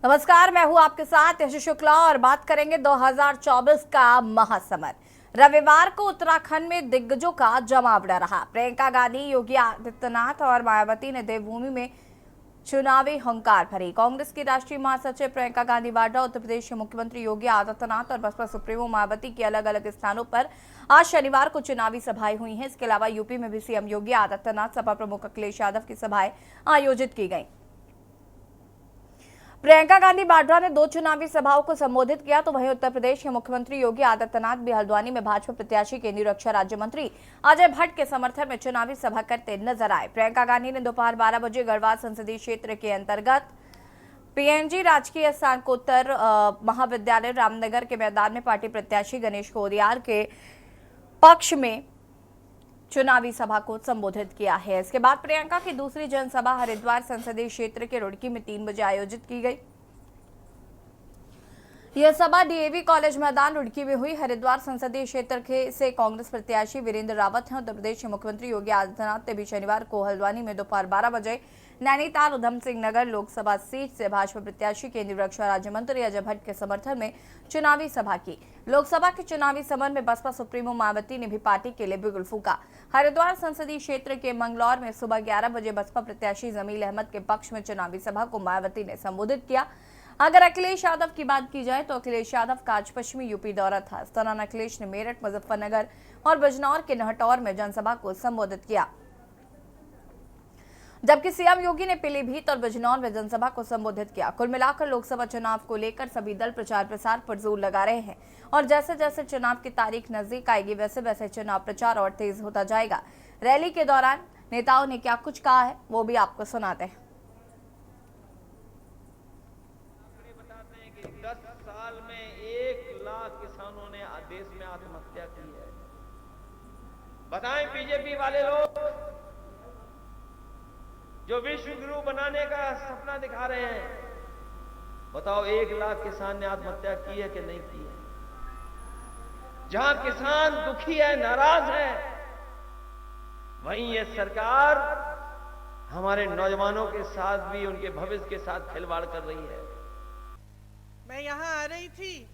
नमस्कार, मैं हूं आपके साथ यश शुक्ला और बात करेंगे 2024 का महासमर। रविवार को उत्तराखंड में दिग्गजों का जमावड़ा रहा। प्रियंका गांधी, योगी आदित्यनाथ और मायावती ने देवभूमि में चुनावी हुंकार भरी। कांग्रेस की राष्ट्रीय महासचिव प्रियंका गांधी वाड्रा, उत्तर प्रदेश के मुख्यमंत्री योगी आदित्यनाथ और बसपा सुप्रीमो मायावती की अलग अलग स्थानों पर आज शनिवार को चुनावी सभाएं हुई हैं। इसके अलावा यूपी में भी सीएम योगी आदित्यनाथ, सपा प्रमुख अखिलेश यादव की सभाएं आयोजित की गई। प्रियंका गांधी वाड्रा ने 2 चुनावी सभाओं को संबोधित किया, तो वहीं उत्तर प्रदेश के मुख्यमंत्री योगी आदित्यनाथ भी हल्द्वानी में भाजपा प्रत्याशी केंद्रीय रक्षा राज्य मंत्री अजय भट्ट के समर्थन में चुनावी सभा करते नजर आए। प्रियंका गांधी ने दोपहर 12 बजे गढ़वाल संसदीय क्षेत्र के अंतर्गत पीएनजी राजकीय स्नातकोत्तर महाविद्यालय रामनगर के मैदान में पार्टी प्रत्याशी गणेश कोदियार के पक्ष में चुनावी सभा को संबोधित किया है। इसके बाद प्रियंका की दूसरी जनसभा हरिद्वार संसदीय क्षेत्र के रुड़की में 3 बजे आयोजित की गई। यह सभा डीएवी कॉलेज मैदान रुड़की में हुई। हरिद्वार संसदीय क्षेत्र से कांग्रेस प्रत्याशी वीरेंद्र रावत हैं। उत्तर प्रदेश के मुख्यमंत्री योगी आदित्यनाथ ने भी शनिवार को हल्द्वानी में दोपहर 12 बजे नैनीताल उधम सिंह नगर लोकसभा सीट से भाजपा प्रत्याशी केंद्रीय रक्षा राज्य मंत्री अजय भट्ट के समर्थन में चुनावी सभा की। लोकसभा के चुनावी समर में बसपा सुप्रीमो मायावती ने भी पार्टी के लिए बिगुल फूंका। हरिद्वार संसदीय क्षेत्र के मंगलौर में सुबह 11 बजे बसपा प्रत्याशी जमील अहमद के पक्ष में चुनावी सभा को मायावती ने संबोधित किया। अगर अखिलेश यादव की बात की जाए तो अखिलेश यादव का आज पश्चिमी यूपी दौरा था। इस दौरान अखिलेश ने मेरठ, मुजफ्फरनगर और बिजनौर के नहटौर में जनसभा को संबोधित किया, जबकि सीएम योगी ने पीलीभीत और बिजनौर में जनसभा को संबोधित किया। कुल मिलाकर लोकसभा चुनाव को लेकर सभी दल प्रचार प्रसार पर जोर लगा रहे हैं और जैसे जैसे चुनाव की तारीख नजदीक आएगी वैसे वैसे चुनाव प्रचार और तेज होता जाएगा। रैली के दौरान नेताओं ने क्या कुछ कहा है वो भी आपको सुनाते हैं। 10 साल में 1 लाख किसानों ने देश में आत्महत्या की है। बताएं बीजेपी वाले लोग जो विश्व गुरु बनाने का सपना दिखा रहे हैं, बताओ 1 लाख किसान ने आत्महत्या की है कि नहीं की है? जहां किसान दुखी है, नाराज है, वहीं ये सरकार हमारे नौजवानों के साथ भी उनके भविष्य के साथ खिलवाड़ कर रही है। मैं यहाँ आ रही थी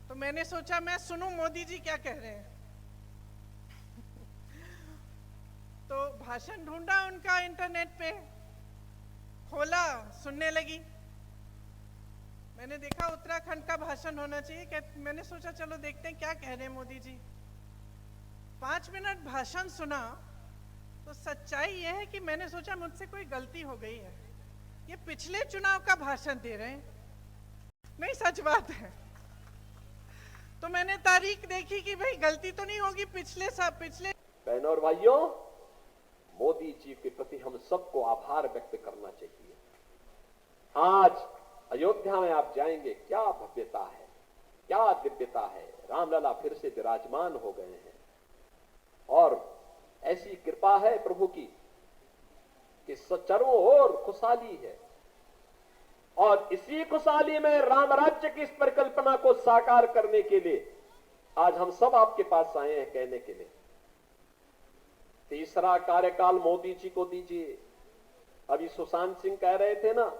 तो मैंने सोचा मैं सुनूं मोदी जी क्या कह रहे हैं। तो भाषण ढूंढा उनका, इंटरनेट पे खोला, सुनने लगी। मैंने देखा उत्तराखंड का भाषण होना चाहिए। मैंने सोचा चलो देखते हैं क्या कह रहे हैं मोदी जी। 5 मिनट भाषण सुना तो सच्चाई यह है कि मैंने सोचा मुझसे कोई गलती हो गई है। ये पिछले चुनाव का भाषण दे रहे हैं। नहीं, सच बात है। तो मैंने तारीख देखी कि भाई गलती तो नहीं होगी पिछले। बहनों और भाइयों, मोदी जी के प्रति हम सबको आभार व्यक्त करना चाहिए। आज अयोध्या में आप जाएंगे, क्या भव्यता है, क्या दिव्यता है। रामलला फिर से विराजमान हो गए हैं और ऐसी कृपा है प्रभु की कि चारों ओर खुशहाली है और इसी खुशहाली में राम राज्य की इस परिकल्पना को साकार करने के लिए आज हम सब आपके पास आए हैं कहने के लिए। तीसरा कार्यकाल मोदी जी को दीजिए। अभी सुशांत सिंह कह रहे थे ना,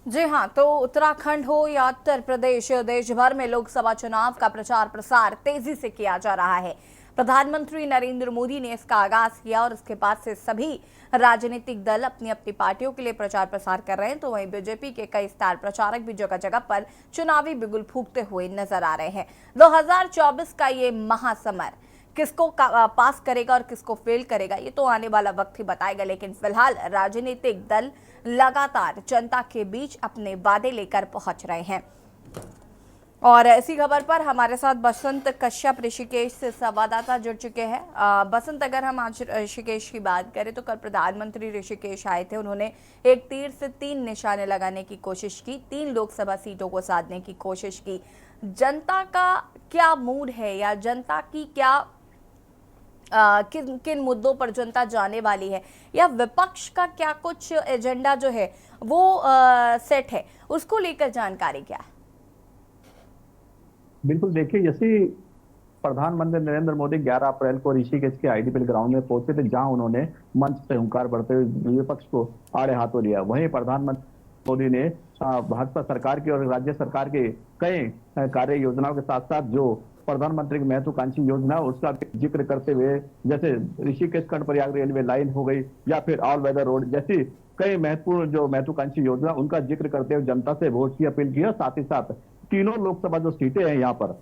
जी हाँ, तो उत्तराखंड हो या उत्तर प्रदेश, देश भर में लोकसभा चुनाव का प्रचार प्रसार तेजी से किया जा रहा है। प्रधानमंत्री नरेंद्र मोदी ने इसका आगाज किया और इसके बाद से सभी राजनीतिक दल अपनी अपनी पार्टियों के लिए प्रचार प्रसार कर रहे हैं। तो वहीं बीजेपी के कई स्टार प्रचारक भी जगह जगह पर चुनावी बिगुल फूंकते हुए नजर आ रहे हैं। 2024 का ये महासमर किसको पास करेगा और किसको फेल करेगा ये तो आने वाला वक्त ही बताएगा, लेकिन फिलहाल राजनीतिक दल लगातार जनता के बीच अपने वादे लेकर पहुंच रहे हैं। और इसी खबर पर हमारे साथ बसंत कश्यप ऋषिकेश से संवाददाता जुड़ चुके हैं। बसंत, अगर हम आज ऋषिकेश की बात करें तो कल प्रधानमंत्री ऋषिकेश आए थे। उन्होंने एक तीर से 3 निशाने लगाने की कोशिश की, 3 लोकसभा सीटों को साधने की कोशिश की। जनता का क्या मूड है या जनता की क्या किन किन मुद्दों पर जनता जाने वाली है या विपक्ष का क्या कुछ एजेंडा जो है वो सेट है, उसको लेकर जानकारी क्या है? बिल्कुल, देखिए, जैसे प्रधानमंत्री नरेंद्र मोदी 11 अप्रैल को ऋषिकेश के आईडीपीएल ग्राउंड में पहुंचे थे, जहां उन्होंने मंच से हुंकार भरते हुए विपक्ष को आड़े हाथों लिया। वहीं प्रधानमंत्री मोदी ने भाजपा सरकार की और राज्य सरकार के कई कार्य योजनाओं के साथ साथ जो प्रधानमंत्री की महत्वाकांक्षी योजना उसका जिक्र करते हुए, जैसे ऋषिकेश कर्णप्रयाग रेलवे लाइन हो गई या फिर ऑल वेदर रोड जैसी कई महत्वपूर्ण जो महत्वाकांक्षी योजना उनका जिक्र करते हुए जनता से वोट की अपील की। साथ ही साथ तीनों लोकसभा जो सीटें हैं यहाँ पर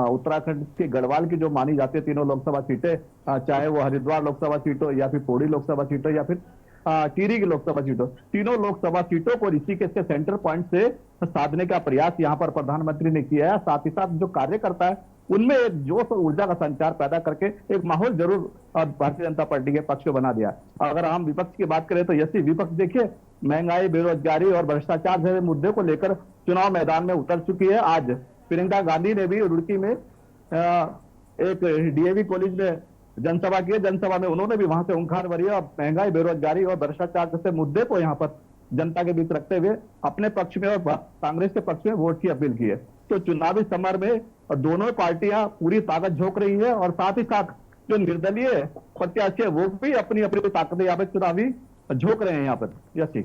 उत्तराखंड के गढ़वाल की जो मानी जाती है तीनों लोकसभा सीटें, चाहे वो हरिद्वार लोकसभा सीट हो या फिर पौड़ी लोकसभा सीट हो या फिर टिहरी की लोकसभा सीट हो, तीनों लोकसभा सीटों को ऋषिकेश के सेंटर पॉइंट से साधने का प्रयास यहाँ पर प्रधानमंत्री ने किया है। साथ ही साथ जो कार्यकर्ता है उनमें एक जोश और ऊर्जा का संचार पैदा करके एक माहौल जरूर भारतीय जनता पार्टी के पक्ष में बना दिया। अगर हम विपक्ष की बात करें तो यही विपक्ष देखिए महंगाई, बेरोजगारी और भ्रष्टाचार जैसे मुद्दे को लेकर चुनाव मैदान में उतर चुकी है। आज प्रियंका गांधी ने भी रुड़की में एक डीएवी कॉलेज में जनसभा की है। जनसभा में उन्होंने भी वहां से हुंकार भरी और महंगाई, बेरोजगारी और भ्रष्टाचार जैसे मुद्दे को यहाँ पर जनता के बीच रखते हुए अपने पक्ष में और कांग्रेस के पक्ष में वोट की अपील की है। तो चुनावी समर में दोनों पार्टियां पूरी ताकत झोंक रही है और साथ ही साथ जो निर्दलीय प्रत्याशी है वो भी अपनी अपनी ताकत यहाँ पे चुनावी झोंक रहे हैं यहाँ पर। यसी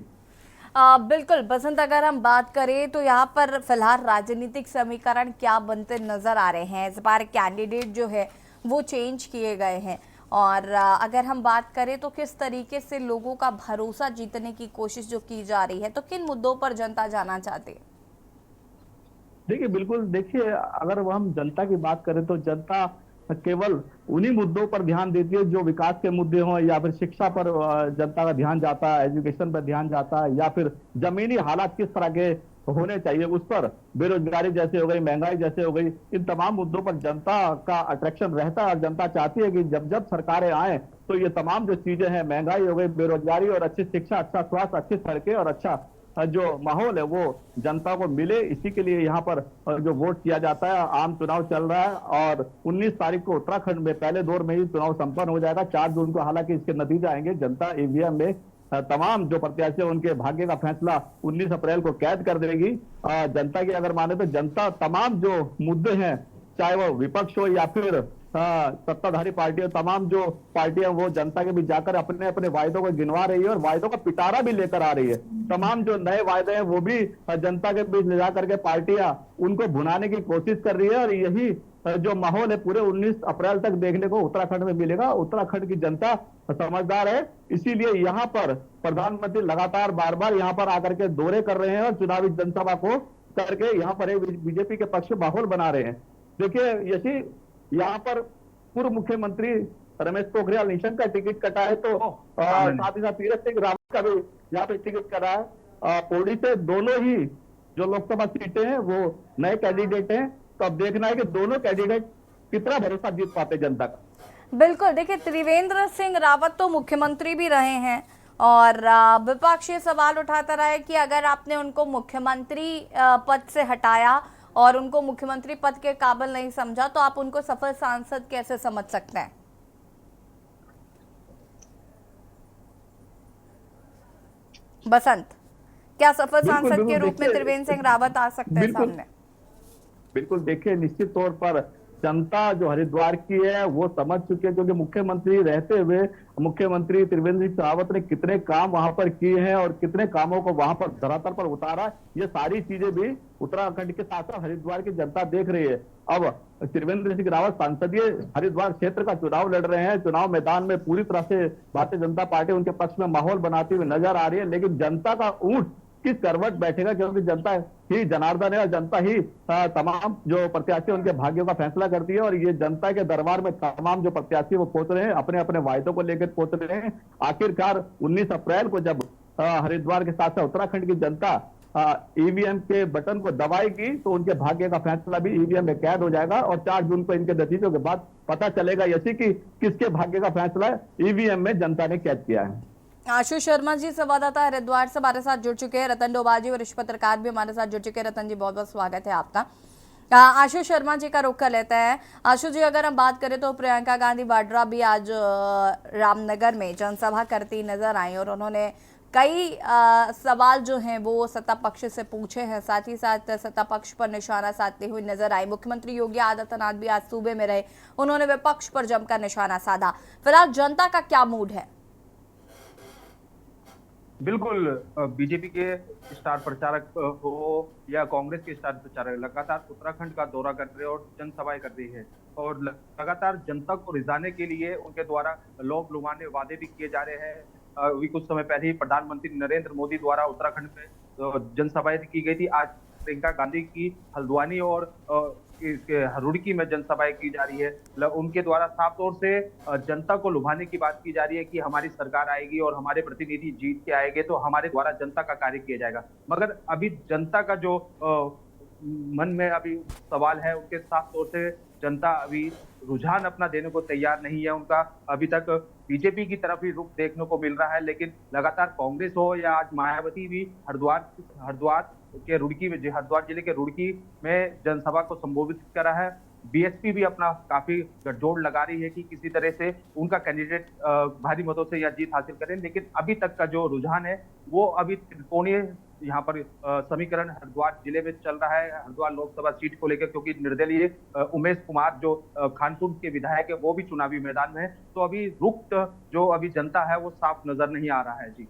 बिल्कुल बसंत, अगर हम बात करें तो यहाँ पर फिलहाल राजनीतिक समीकरण क्या बनते नजर आ रहे हैं? इस बार कैंडिडेट जो है वो चेंज किए गए हैं और अगर हम बात करें तो किस तरीके से लोगों का भरोसा जीतने की कोशिश जो की जा रही है, तो किन मुद्दों पर जनता जाना चाहती है? देखिए बिल्कुल, देखिए अगर हम जनता की बात करें तो जनता केवल उन्हीं मुद्दों पर ध्यान देती है जो विकास के मुद्दे हों या फिर शिक्षा पर जनता का ध्यान जाता है, एजुकेशन पर ध्यान जाता है या फिर जमीनी हालात किस तरह के होने चाहिए उस पर, बेरोजगारी जैसे हो गई, महंगाई जैसे हो गई, इन तमाम मुद्दों पर जनता का अट्रैक्शन रहता है और जनता चाहती है कि जब जब सरकारें आए तो ये तमाम जो चीजें हैं, महंगाई हो गई, बेरोजगारी और अच्छी शिक्षा, अच्छा स्वास्थ्य, अच्छी सड़कें और अच्छा जो माहौल है वो जनता को मिले। इसी के लिए यहाँ पर जो वोट किया जाता है। आम चुनाव चल रहा है और 19 तारीख को उत्तराखंड में पहले दौर में ही चुनाव संपन्न हो जाएगा। 4 जून को हालांकि इसके नतीजे आएंगे। जनता ईवीएम में तमाम जो प्रत्याशी है उनके भाग्य का फैसला 19 अप्रैल को कैद कर देगी। जनता की अगर माने तो जनता तमाम जो मुद्दे हैं, चाहे वो विपक्ष हो या फिर सत्ताधारी पार्टियां, तमाम जो पार्टियां वो जनता के बीच जाकर अपने अपने वायदों को गिनवा रही है और वायदों का पिटारा भी लेकर आ रही है। तमाम जो नए वायदे हैं वो भी जनता के बीच ले जाकर के पार्टियां उनको भुनाने की कोशिश कर रही है और यही जो माहौल है पूरे 19 अप्रैल तक देखने को उत्तराखंड में मिलेगा। उत्तराखंड की जनता समझदार है, इसीलिए यहाँ पर प्रधानमंत्री लगातार बार बार यहाँ पर आकर के दौरे कर रहे हैं और चुनावी जनसभा को करके यहाँ पर बीजेपी के पक्ष में माहौल बना रहे हैं। देखिए यशी यहाँ पर पूर्व मुख्यमंत्री रमेश पोखरियाल निशंक का टिकट कटा है, तो साथ ही साथ तीरथ सिंह रावत का भी यहाँ पे टिकट कटा है। पौड़ी से दोनों ही जो लोकसभा सीटें हैं वो नए कैंडिडेट हैं, तो अब देखना है कि दोनों कैंडिडेट कितना भरोसा जीत पाते जनता का। बिल्कुल, देखिए त्रिवेंद्र सिंह रावत तो मुख्यमंत्री भी रहे हैं और विपक्ष ये सवाल उठाता रहा है कि अगर आपने उनको मुख्यमंत्री पद से हटाया और उनको मुख्यमंत्री पद के काबिल नहीं समझा तो आप उनको सफल सांसद कैसे समझ सकते हैं? बसंत, क्या सफल सांसद के रूप में त्रिवेंद्र सिंह रावत आ सकते हैं सामने? बिल्कुल, देखिए निश्चित तौर पर जनता जो हरिद्वार की है वो समझ चुकी है, क्योंकि मुख्यमंत्री रहते हुए मुख्यमंत्री त्रिवेंद्र सिंह रावत ने कितने काम वहां पर किए हैं और कितने कामों को वहां पर धरातल पर उतारा, ये सारी चीजें भी उत्तराखंड के साथ साथ हरिद्वार की जनता देख रही है। अब त्रिवेंद्र सिंह रावत संसदीय हरिद्वार क्षेत्र का चुनाव लड़ रहे हैं। चुनाव मैदान में पूरी तरह से भारतीय जनता पार्टी उनके पक्ष में माहौल बनाती हुई नजर आ रही है, लेकिन जनता का ऊंट किस करवट बैठेगा, क्योंकि जनता ही जनार्दन है और जनता ही तमाम जो प्रत्याशी उनके भाग्यों का फैसला करती है। और ये जनता के दरबार में तमाम जो प्रत्याशी वो पहुंच रहे हैं, अपने अपने वायदों को लेकर पहुंच रहे हैं। आखिरकार 19 अप्रैल को जब हरिद्वार के साथ साथ उत्तराखंड की जनता ईवीएम के बटन को दबाएगी तो उनके भाग्य का फैसला भी ईवीएम में कैद हो जाएगा और 4 जून को इनके नतीजों के बाद पता चलेगा यही कि किसके भाग्य का फैसला ईवीएम में जनता ने कैद किया है। आशु शर्मा जी संवाददाता हरिद्वार से हमारे साथ जुड़ चुके हैं। रतन डोबाजी वरिष्ठ पत्रकार भी हमारे साथ जुड़ चुके हैं। रतन जी, बहुत बहुत स्वागत है आपका। आशु शर्मा जी का रुख कर लेते हैं। आशु जी, अगर हम बात करें तो प्रियंका गांधी वाड्रा भी आज रामनगर में जनसभा करती नजर आई और उन्होंने कई सवाल जो हैं वो सत्ता पक्ष से पूछे हैं, साथ ही साथ सत्ता पक्ष पर निशाना साधते हुए नजर आए। मुख्यमंत्री योगी आदित्यनाथ भी आज सूबे में रहे, उन्होंने विपक्ष पर जमकर निशाना साधा। फिलहाल जनता का क्या मूड है? बिल्कुल, बीजेपी के स्टार प्रचारक हो या कांग्रेस के स्टार प्रचारक लगातार उत्तराखंड का दौरा कर रहे हैं और जनसभाएं कर रही है और लगातार जनता को रिझाने के लिए उनके द्वारा लोभ लुभाने वादे भी किए जा रहे हैं। अभी कुछ समय पहले ही प्रधानमंत्री नरेंद्र मोदी द्वारा उत्तराखंड में जनसभाएं की गई थी। आज प्रियंका गांधी की हल्द्वानी और रुड़की में जनसभाएं की जा रही है। उनके द्वारा साफ तौर से जनता को लुभाने की बात की जा रही है कि हमारी सरकार आएगी और हमारे प्रतिनिधि जीत के आएंगे तो हमारे द्वारा जनता का कार्य किया जाएगा। मगर अभी जनता का जो मन में अभी सवाल है, उनके साफ तौर से जनता अभी रुझान अपना देने को तैयार नहीं है। उनका अभी तक बीजेपी की तरफ ही रुख देखने को मिल रहा है, लेकिन लगातार कांग्रेस हो या आज मायावती भी हरिद्वार जिले के रुड़की में जनसभा को संबोधित कर रहा है। बीएसपी भी अपना काफी गठजोड़ लगा रही है कि किसी तरह से उनका कैंडिडेट भारी मतों से या जीत हासिल करें, लेकिन अभी तक का जो रुझान है वो अभी त्रिकोणीय यहाँ पर समीकरण हरिद्वार जिले में चल रहा है। हरिद्वार लोकसभा सीट को लेकर, क्योंकि निर्दलीय उमेश कुमार जो खानपुर के विधायक है वो भी चुनावी मैदान में है, तो अभी रुख जो अभी जनता है वो साफ नजर नहीं आ रहा है। जी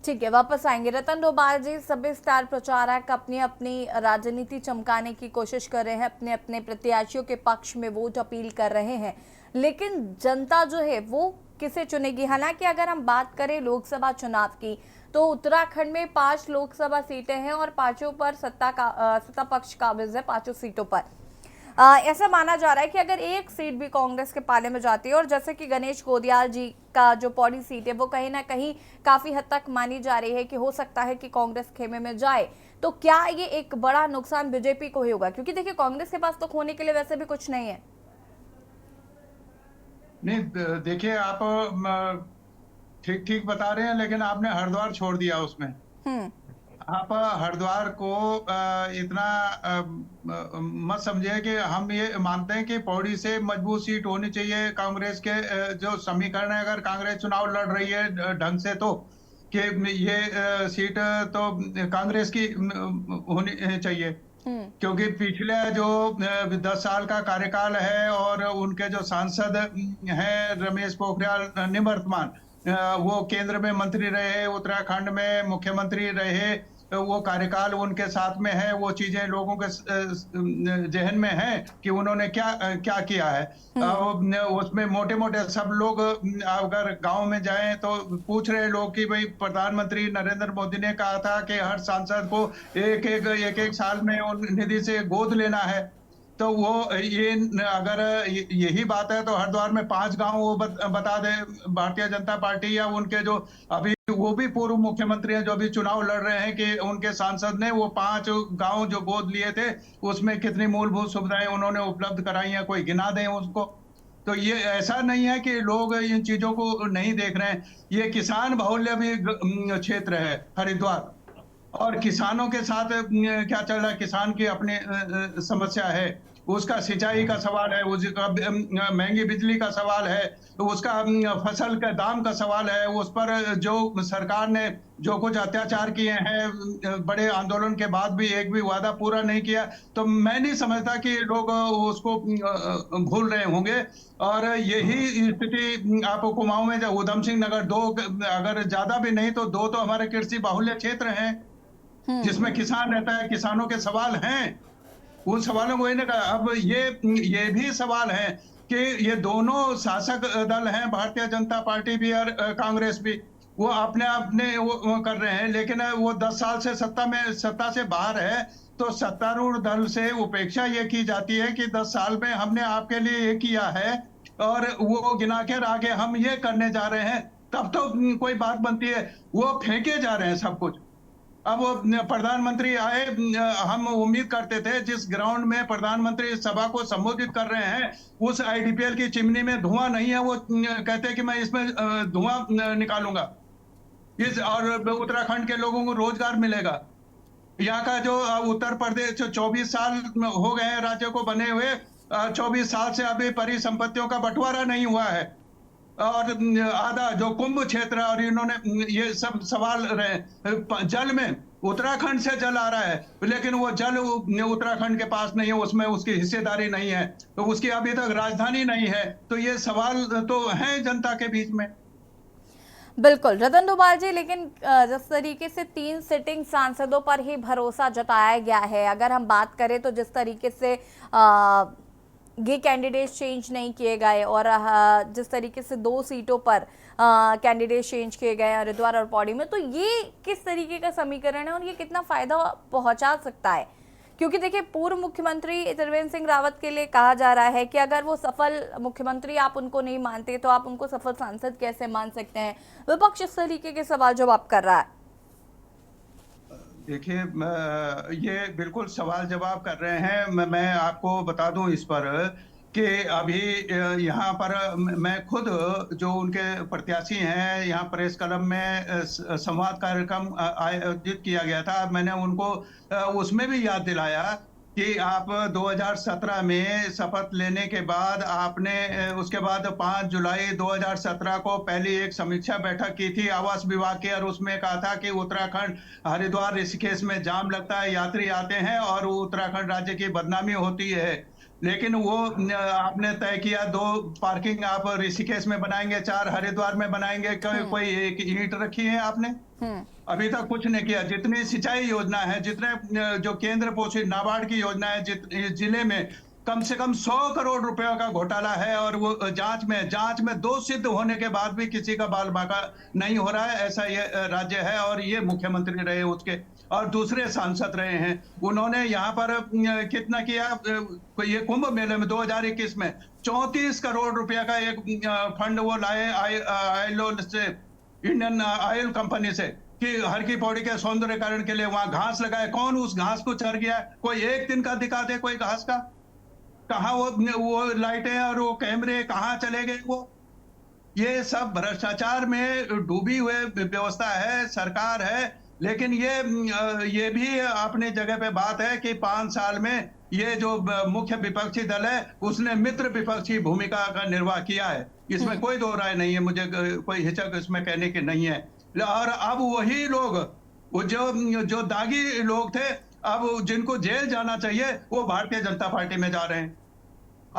ठीक है, वापस आएंगे। रतन डोभाल जी, सभी स्टार प्रचारक अपनी अपनी राजनीति चमकाने की कोशिश कर रहे हैं, अपने अपने प्रत्याशियों के पक्ष में वोट अपील कर रहे हैं, लेकिन जनता जो है वो किसे चुनेगी? हालांकि अगर हम बात करें लोकसभा चुनाव की तो उत्तराखंड में 5 लोकसभा सीटें हैं और पांचों पर सत्ता पक्ष काबिज है, 5 सीटों पर। ऐसा माना जा रहा है कि अगर एक सीट भी कांग्रेस के पाले में जाती है, और जैसे कि गणेश गोदियाल जी का जो पौड़ी सीट है वो कहीं ना कहीं काफी हद तक मानी जा रही है कि हो सकता है कि कांग्रेस खेमे में जाए, तो क्या ये एक बड़ा नुकसान बीजेपी को ही होगा? क्योंकि देखिए कांग्रेस के पास तो खोने के लिए वैसे भी कुछ नहीं है। नहीं, देखिए आप ठीक बता रहे हैं, लेकिन आपने हरिद्वार छोड़ दिया उसमें। आप हरिद्वार को इतना मत समझिए कि हम ये मानते हैं कि पौड़ी से मजबूत सीट होनी चाहिए कांग्रेस के। जो समीकरण है, अगर कांग्रेस चुनाव लड़ रही है ढंग से तो कि ये सीट तो कांग्रेस की होनी चाहिए, क्योंकि पिछले जो 10 साल का कार्यकाल है और उनके जो सांसद हैं रमेश पोखरियाल निवर्तमान, वो केंद्र में मंत्री रहे, उत्तराखंड में मुख्यमंत्री रहे, वो कार्यकाल उनके साथ में है, वो चीजें लोगों के जहन में है कि उन्होंने क्या किया है। उसमें मोटे मोटे सब लोग अगर गांव में जाएं तो पूछ रहे लोग कि भाई प्रधानमंत्री नरेंद्र मोदी ने कहा था कि हर सांसद को एक साल में निधि से गोद लेना है, तो वो ये अगर यही बात है तो हरिद्वार में 5 गांव वो बता दे भारतीय जनता पार्टी या उनके जो अभी वो भी पूर्व मुख्यमंत्री हैं जो अभी चुनाव लड़ रहे हैं कि उनके सांसद ने वो 5 गांव जो गोद लिए थे उसमें कितनी मूलभूत सुविधाएं उन्होंने उपलब्ध कराई हैं, कोई गिना दें उसको। तो ये ऐसा नहीं है कि लोग इन चीजों को नहीं देख रहे हैं। ये किसान बहुल्य भी क्षेत्र है हरिद्वार, और किसानों के साथ क्या चल रहा है, किसान की अपनी समस्या है, उसका सिंचाई का सवाल है, उसका महंगी बिजली का सवाल है, तो उसका फसल के दाम का सवाल है, उस पर जो सरकार ने जो कुछ अत्याचार किए हैं बड़े आंदोलन के बाद भी एक भी वादा पूरा नहीं किया, तो मैं नहीं समझता कि लोग उसको भूल रहे होंगे। और यही स्थिति आप कुमाऊं में जब उधम सिंह नगर 2 अगर ज्यादा भी नहीं तो 2 तो हमारे कृषि बाहुल्य क्षेत्र हैं जिसमें किसान रहता है, किसानों के सवाल हैं, उन सवालों को इन्हें अब ये भी सवाल है कि ये दोनों शासक दल हैं, भारतीय जनता पार्टी भी और कांग्रेस भी, वो अपने वो कर रहे हैं, लेकिन वो 10 साल से सत्ता से बाहर है, तो सत्तारूढ़ दल से उपेक्षा ये की जाती है कि 10 साल में हमने आपके लिए ये किया है और वो गिना के आगे हम ये करने जा रहे हैं, तब तो कोई बात बनती है। वो फेंके जा रहे हैं सब कुछ। अब प्रधानमंत्री आए, हम उम्मीद करते थे जिस ग्राउंड में प्रधानमंत्री सभा को संबोधित कर रहे हैं उस आईडीपीएल की चिमनी में धुआं नहीं है, वो कहते हैं कि मैं इसमें धुआं निकालूंगा, और उत्तराखंड के लोगों को रोजगार मिलेगा। यहाँ का जो उत्तर प्रदेश 24 साल हो गए हैं राज्य को बने हुए, 24 साल से अभी परिसंपत्तियों का बंटवारा नहीं हुआ है, और आधा जो कुंभ क्षेत्र और इन्होंने ये सब सवाल रहे। जल में उत्तराखंड से जल आ रहा है, लेकिन वो जल उत्तराखंड के पास नहीं है, उसमें उसकी हिस्सेदारी नहीं है, तो उसकी अभी तक राजधानी नहीं है। तो ये सवाल तो हैं जनता के बीच में। बिल्कुल रतन डोभाल जी, लेकिन जिस तरीके से 3 सिटिंग सांसदों पर ही भरोसा जताया गया है, अगर हम बात करें तो जिस तरीके से ये कैंडिडेट चेंज नहीं किए गए और जिस तरीके से 2 सीटों पर कैंडिडेट चेंज किए गए हरिद्वार और पौड़ी में, तो ये किस तरीके का समीकरण है और ये कितना फायदा पहुंचा सकता है? क्योंकि देखिए पूर्व मुख्यमंत्री त्रिवेंद्र सिंह रावत के लिए कहा जा रहा है कि अगर वो सफल मुख्यमंत्री आप उनको नहीं मानते तो आप उनको सफल सांसद कैसे मान सकते हैं। विपक्ष इस तरीके के सवाल जवाब कर रहा है। देखिए, ये बिल्कुल सवाल जवाब कर रहे हैं। मैं आपको बता दूं इस पर कि अभी यहाँ पर मैं खुद जो उनके प्रत्याशी हैं, यहाँ प्रेस क्लब में संवाद कार्यक्रम आयोजित किया गया था। मैंने उनको उसमें भी याद दिलाया कि आप 2017 में शपथ लेने के बाद आपने उसके बाद 5 जुलाई 2017 को पहली एक समीक्षा बैठक की थी आवास विभाग की, और उसमें कहा था कि उत्तराखंड हरिद्वार ऋषिकेश में जाम लगता है, यात्री आते हैं और उत्तराखंड राज्य की बदनामी होती है। लेकिन वो आपने तय किया 2 पार्किंग आप ऋषिकेश में बनाएंगे, 4 हरिद्वार में बनाएंगे। कोई एक ईंट रखी है आपने? अभी तक कुछ नहीं किया। जितनी सिंचाई योजना है, जितने जो केंद्र पोषित नाबार्ड की योजना है, जिले में कम से कम 100 करोड़ रुपयों का घोटाला है, और वो जांच में दोष सिद्ध होने के बाद भी किसी का बाल बाका नहीं हो रहा है। ऐसा ये राज्य है, और ये मुख्यमंत्री रहे उसके और दूसरे सांसद रहे हैं। उन्होंने यहाँ पर कितना किया? ये कुंभ मेले में 2021 में 34 करोड़ रुपया का एक फंड वो लाए आईएलओ से, इंडियन ऑयल कंपनी से, कि हर की पौड़ी के सौंदर्यीकरण के लिए वहां घास लगाए। कौन उस घास को चर गया? कोई एक दिन का दिखा दे कोई घास का। कहाँ वो लाइटें और वो कैमरे कहाँ चले गए? वो ये सब भ्रष्टाचार में डूबी हुए व्यवस्था है, सरकार है। लेकिन ये भी अपनी जगह पे बात है कि 5 साल में ये जो मुख्य विपक्षी दल है उसने मित्र विपक्ष की भूमिका का निर्वाह किया है। इसमें कोई दो राय नहीं है, मुझे कोई हिचक इसमें कहने की नहीं है। और अब वही लोग, वो जो दागी लोग थे, अब जिनको जेल जाना चाहिए वो भारतीय जनता पार्टी में जा रहे हैं।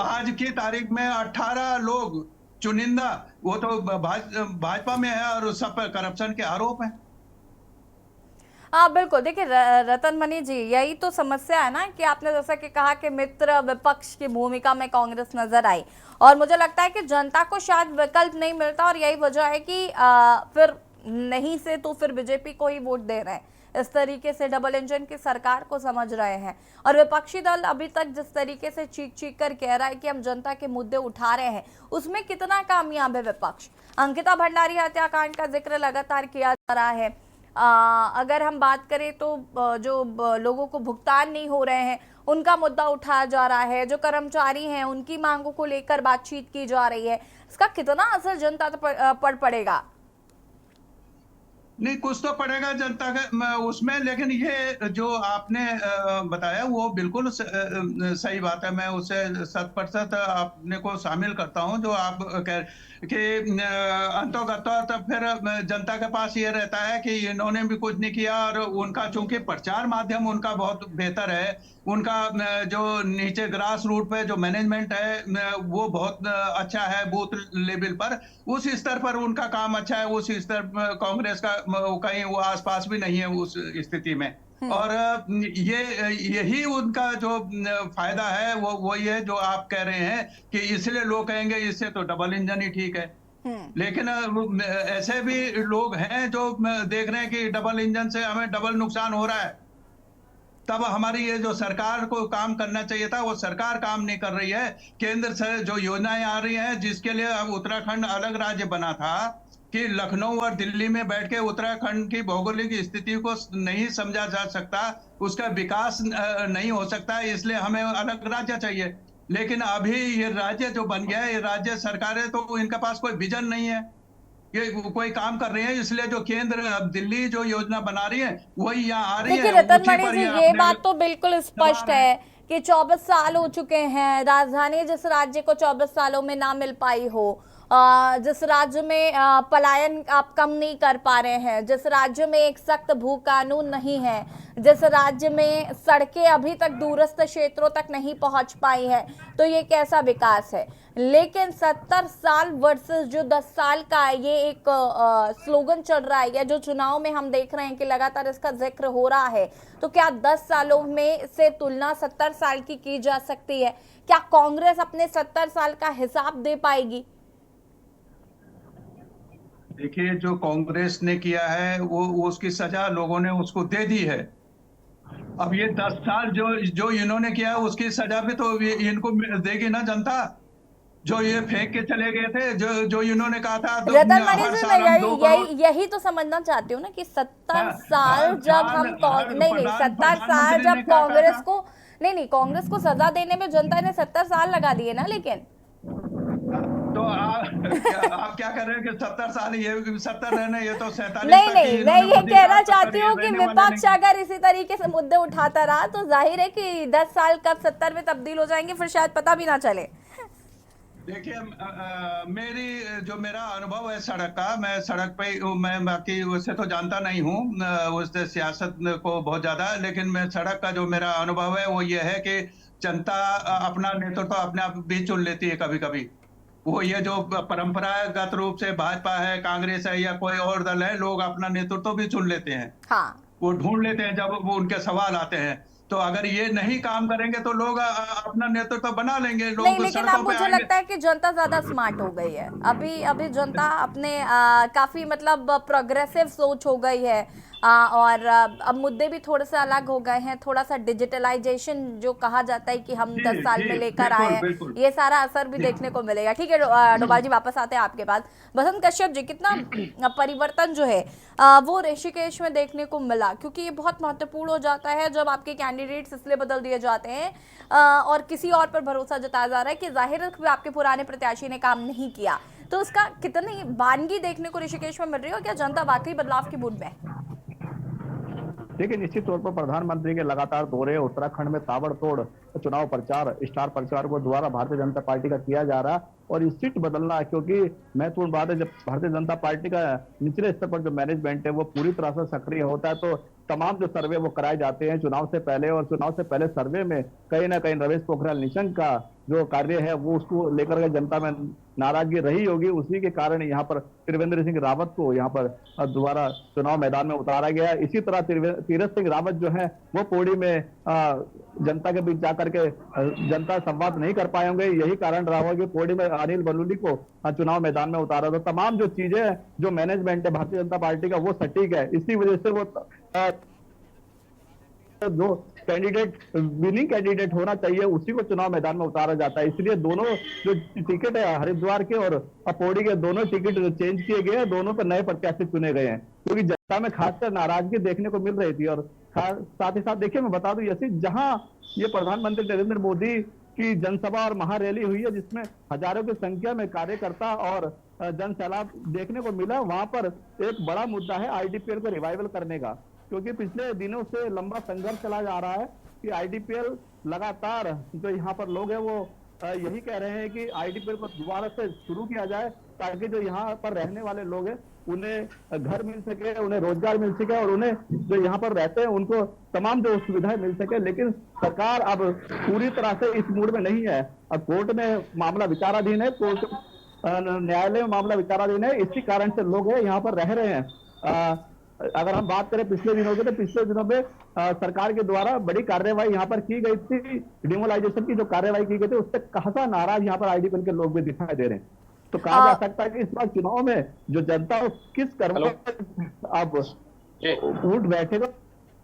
आज की तारीख में 18 लोग चुनिंदा, वो तो भाजपा में है और सब पर करप्शन के आरोप हैं। हाँ बिल्कुल, देखिए रतन मनी जी, यही तो समस्या है ना कि आपने जैसा कि कहा कि मित्र विपक्ष की भूमिका में कांग्रेस नजर आई, और मुझे लगता है कि जनता को शायद विकल्प नहीं मिलता, और यही वजह है कि फिर नहीं से तो फिर बीजेपी को ही वोट दे रहे हैं। इस तरीके से डबल इंजन की सरकार को समझ रहे हैं, और विपक्षी दल अभी तक जिस तरीके से चीख कर कह रहा है कि हम जनता के मुद्दे उठा रहे हैं, उसमें कितना कामयाब है विपक्ष? अंकिता भंडारी हत्याकांड का जिक्र लगातार किया जा रहा है। अगर हम बात करें तो जो लोगों को भुगतान नहीं हो रहे हैं उनका मुद्दा उठाया जा रहा है, जो कर्मचारी हैं उनकी मांगों को लेकर बातचीत की जा रही है। इसका कितना असर जनता पर पड़ेगा? नहीं, कुछ तो पड़ेगा जनता का उसमें, लेकिन ये जो आपने बताया वो बिल्कुल सही बात है। मैं उसे 100% आपने को शामिल करता हूं। जो आप कह कि अंतोगत फिर जनता के पास ये रहता है कि इन्होंने भी कुछ नहीं किया, और उनका चूंकि प्रचार माध्यम उनका बहुत बेहतर है, उनका जो नीचे ग्रास रूट पे जो मैनेजमेंट है वो बहुत अच्छा है, बूथ लेवल पर उस स्तर पर उनका काम अच्छा है। उस स्तर कांग्रेस का कहीं वो आसपास भी नहीं है उस स्थिति में। और यही उनका जो फायदा है वो ये जो आप कह रहे हैं कि इसलिए लोग कहेंगे इससे तो डबल इंजन ही ठीक है। लेकिन ऐसे भी लोग हैं जो देख रहे हैं कि डबल इंजन से हमें डबल नुकसान हो रहा है। तब हमारी ये जो सरकार को काम करना चाहिए था वो सरकार काम नहीं कर रही है। केंद्र से जो योजनाएं आ रही हैं, जिसके लिए अब उत्तराखंड अलग राज्य बना था, कि लखनऊ और दिल्ली में बैठ के उत्तराखंड की भौगोलिक स्थिति को नहीं समझा जा सकता, उसका विकास नहीं हो सकता, इसलिए हमें अलग राज्य चाहिए। लेकिन अभी ये राज्य जो बन गया है, ये राज्य सरकारें तो इनके पास कोई विजन नहीं है, ये कोई काम कर रहे हैं। इसलिए जो केंद्र दिल्ली जो योजना बना रही है वही यहाँ आ रही है। देखिए रतन मणि जी, ये बात तो बिल्कुल स्पष्ट है कि 24 साल हो चुके हैं, राजधानी जिस राज्य को 24 सालों में ना मिल पाई हो, जिस राज्य में पलायन आप कम नहीं कर पा रहे हैं, जिस राज्य में एक सख्त भू कानून नहीं है, जिस राज्य में सड़कें अभी तक दूरस्थ क्षेत्रों तक नहीं पहुंच पाई है, तो ये कैसा विकास है। लेकिन 70 साल वर्सेस जो 10 साल का ये एक स्लोगन चल रहा है, या जो चुनाव में हम देख रहे हैं कि लगातार इसका जिक्र हो रहा है, तो क्या 10 सालों में से तुलना 70 साल की जा सकती है? क्या कांग्रेस अपने 70 साल का हिसाब दे पाएगी? देखिए, जो कांग्रेस ने किया है वो उसकी सजा लोगों ने उसको दे दी है। अब ये 10 साल जो इन्होंने किया है उसकी सजा भी तो इनको देगी ना जनता। जो ये फेंक के चले गए थे, जो इन्होंने कहा था रतन मणि जी, मैं यही तो समझना चाहती हूँ ना कि 70 साल जब हम नहीं 70 साल जब कांग्रेस को नहीं कांग्रेस को सजा देने में जनता ने 70 साल लगा दिए ना। लेकिन तो आप क्या कर रहे हैं कि 70 साल ये 70 रहने, ये तो 47 नहीं मैं ये कहना चाहती हूँ कि विपक्ष अगर इसी तरीके से मुद्दे उठाता रहा तो जाहिर है कि 10 साल कब 70 में तब्दील हो जाएंगे, फिर शायद पता भी ना चले। देखिए, मेरा अनुभव है सड़क का, मैं सड़क पे मैं बाकी उससे तो जानता नहीं हूँ उससे सियासत को बहुत ज्यादा, लेकिन मैं सड़क का जो मेरा अनुभव है वो ये है कि जनता अपना नेतृत्व अपने आप भी चुन लेती है कभी कभी। वो ये जो परंपरागत रूप से भाजपा है, कांग्रेस है या कोई और दल है, लोग अपना नेतृत्व भी चुन लेते हैं। हाँ। वो ढूंढ लेते हैं जब वो उनके सवाल आते हैं। तो अगर ये नहीं काम करेंगे तो लोग अपना नेतृत्व बना लेंगे। लोग नहीं, लेकिन अब मुझे लगता है कि जनता ज्यादा स्मार्ट हो गई है। अभी जनता अपने काफी मतलब प्रोग्रेसिव सोच हो गई है, और अब मुद्दे भी थोड़े से अलग हो गए हैं। थोड़ा सा डिजिटलाइजेशन जो कहा जाता है कि हम 10 साल में लेकर आए हैं, ये सारा असर भी देखने को मिलेगा। ठीक है डोभाल जी, वापस आते हैं आपके पास। बसंत कश्यप जी, कितना परिवर्तन जो है वो ऋषिकेश में देखने को मिला, क्योंकि ये बहुत महत्वपूर्ण हो जाता है जब आपके कैंडिडेट्स इसलिए बदल दिए जाते हैं और किसी और पर भरोसा जताया जा रहा है कि जाहिर है आपके पुराने प्रत्याशी ने काम नहीं किया, तो उसका कितनी वानगी देखने को ऋषिकेश में मिल रही है, और क्या जनता वाकई बदलाव की बूंद में? देखिए, निश्चित तौर पर प्रधानमंत्री के लगातार दौरे, उत्तराखंड में ताबड़तोड़ चुनाव प्रचार, स्टार प्रचार को द्वारा भारतीय जनता पार्टी का किया जा रहा, और इस सीट बदलना, क्योंकि महत्वपूर्ण बात है, जब भारतीय जनता पार्टी का निचले स्तर पर जो मैनेजमेंट है वो पूरी तरह से सक्रिय होता है, तो तमाम जो सर्वे वो कराए जाते हैं चुनाव से पहले, और चुनाव से पहले सर्वे में कहीं ना कहीं रमेश पोखरियाल निशंक का जो कार्य है वो उसको लेकर के जनता में नाराजगी रही होगी। उसी के कारण यहाँ पर त्रिवेंद्र सिंह रावत को यहाँ पर दोबारा चुनाव मैदान में उतारा गया। इसी तरह तीरथ सिंह रावत जो है वो पौड़ी में जनता के बीच जाकर के जनता संवाद नहीं कर पाए होंगे, यही कारण रहा होगा कि पौड़ी में अनिल बलूनी को चुनाव मैदान में उतारा। तो तमाम जो चीजें जो मैनेजमेंट है भारतीय जनता पार्टी का वो सटीक है, इसी वजह से वो जो कैंडिडेट विनिंग कैंडिडेट होना चाहिए उसी को चुनाव मैदान में उतारा जाता है। इसलिए दोनों जो टिकट है हरिद्वार के और पौड़ी के, दोनों टिकट चेंज किए गए हैं, दोनों पर नए प्रत्याशी चुने गए हैं, क्योंकि जनता में खासकर नाराजगी देखने को मिल रही थी। और साथ ही साथ देखिए, मैं बता दूं, जैसे जहां ये प्रधानमंत्री नरेंद्र मोदी की जनसभा और महारैली हुई है जिसमें हजारों की संख्या में कार्यकर्ता और जन सैलाब देखने को मिला, वहां पर एक बड़ा मुद्दा है आईडीपीएल को रिवाइवल करने का, क्योंकि पिछले दिनों से लंबा संघर्ष चला जा रहा है कि आईडीपीएल लगातार जो यहाँ पर लोग हैं वो यही कह रहे हैं कि आईडीपीएल को दोबारा से शुरू किया जाए, ताकि जो यहाँ पर रहने वाले लोग हैं उन्हें घर मिल सके, उन्हें रोजगार मिल सके, और उन्हें जो यहाँ पर रहते हैं उनको तमाम जो सुविधाएं मिल सके। लेकिन सरकार अब पूरी तरह से इस मूड में नहीं है। अब कोर्ट में मामला विचाराधीन है, कोर्ट न्यायालय में मामला विचाराधीन है, इसी कारण से लोग यहाँ पर रह रहे हैं। अगर हम बात करें पिछले दिनों की, तो पिछले दिनों में सरकार के द्वारा बड़ी कार्रवाई यहाँ पर की गई थी, डिमोलाइजेशन की जो कार्रवाई की गई थी उससे खासा नाराज यहाँ पर आईडीपीएल के लोग भी दिखाई दे रहे हैं। तो कहा जा सकता है कि इस बार चुनाव में जो जनता किस कर्म अब उठ बैठेगा,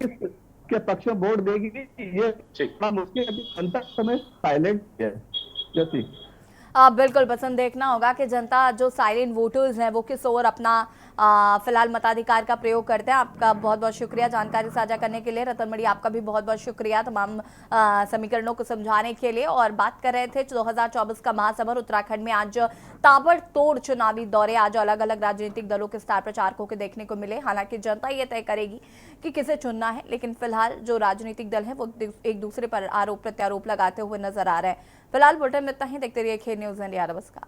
किस के पक्ष में वोट देगी, ये मुश्किल है। जनता समय साइलेंट है। जैसी बिल्कुल पसंद देखना होगा कि जनता जो साइलेंट वोटर्स हैं वो किस ओर अपना फिलहाल मताधिकार का प्रयोग करते हैं। आपका बहुत बहुत शुक्रिया जानकारी साझा करने के लिए। रतन मणि, आपका भी बहुत बहुत शुक्रिया तमाम समीकरणों को समझाने के लिए। और बात कर रहे थे 2024 का महासमर उत्तराखंड में आज ताबड़तोड़ चुनावी दौरे, आज अलग अलग राजनीतिक दलों के स्टार प्रचारकों के देखने को मिले। हालांकि जनता ये तय करेगी कि किसे चुनना है, लेकिन फिलहाल जो राजनीतिक दल है वो एक दूसरे पर आरोप प्रत्यारोप लगाते हुए नजर आ रहे हैं। फिलहाल बुलेटिन में इतना ही। देखते रहिए खेल न्यूज़ इंडिया। नमस्कार।